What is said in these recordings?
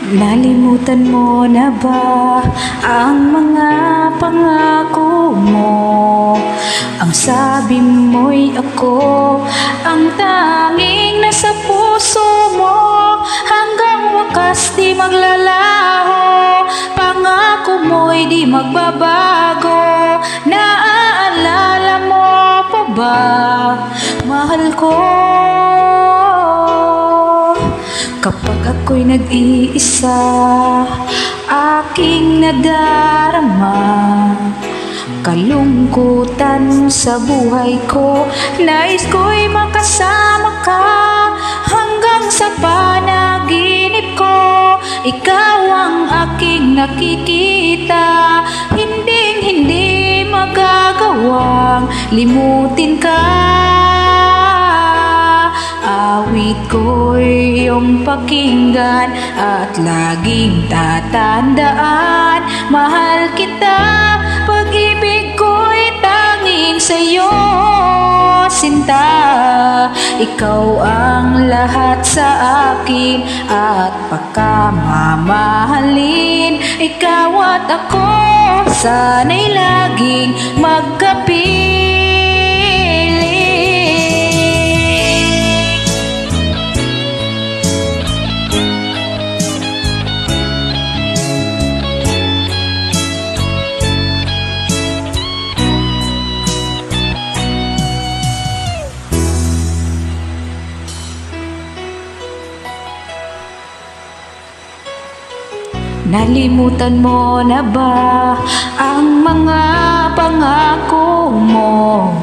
Nalimutan mo na ba ang mga pangako mo? Ang sabi mo'y ako ang tanging nasa puso mo. Hanggang wakas di maglalaho, pangako mo'y di magbabago. Naaalala mo pa ba, mahal ko? Kapag ako'y nag-iisa, aking nadarama kalungkutan sa buhay ko. Nais ko'y makasama ka hanggang sa panaginip ko. Ikaw ang aking nakikita, hindi magagawang limutin ka. Awit ko'y iyong pakinggan at laging tatandaan. Mahal kita, pag-ibig ko'y tanging sa'yo, sinta. Ikaw ang lahat sa akin at pagkamamahalin. Ikaw at ako, sana'y laging magkapiling. Nalimutan mo na ba ang mga pangako mo?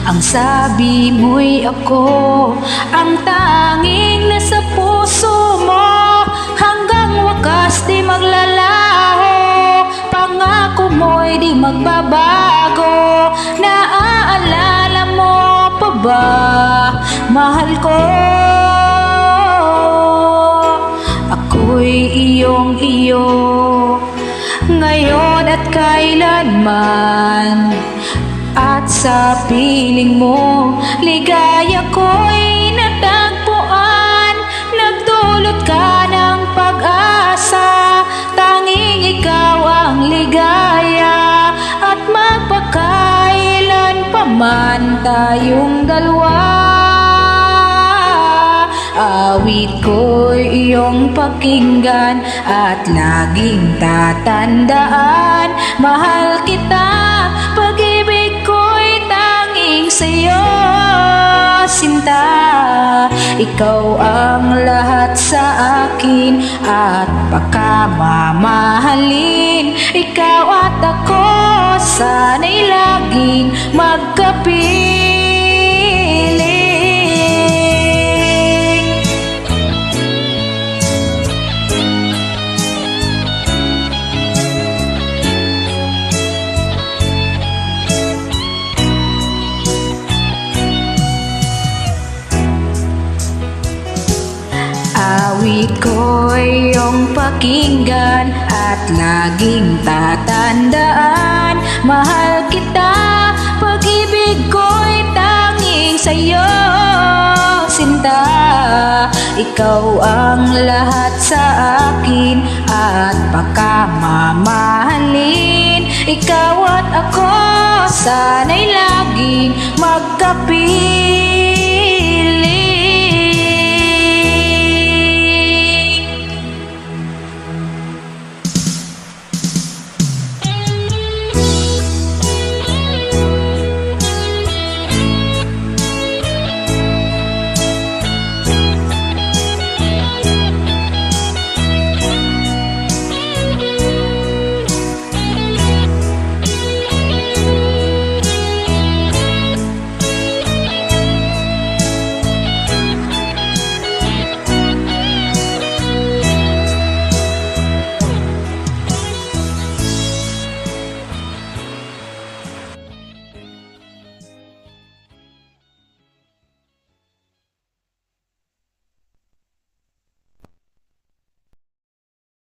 Ang sabi mo'y ako ang tanging nasa puso mo. Hanggang wakas di maglalaho, pangako mo'y di magbabago. Naaalala mo pa ba, mahal ko? Ako'y iyong-iyo ngayon at kailanman. At sa piling mo, ligaya ko'y natagpuan. Nagdulot ka ng pag-asa, tanging ikaw ang ligaya. At magpakailan pa man tayong dalawa. Awit ko'y iyong pakinggan at laging tatandaan. Mahal kita, pag-ibig ko'y tanging sa'yo, sinta. Ikaw ang lahat sa akin at pagkamamahalin. Ikaw at ako, sana'y laging magkapiling. Awit ko'y iyong pakinggan at laging tatandaan. Mahal kita, pag-ibig ko'y tanging sa'yo, sinta. Ikaw ang lahat sa akin at pagkamamahalin. Ikaw at ako, sana'y laging magkapiling.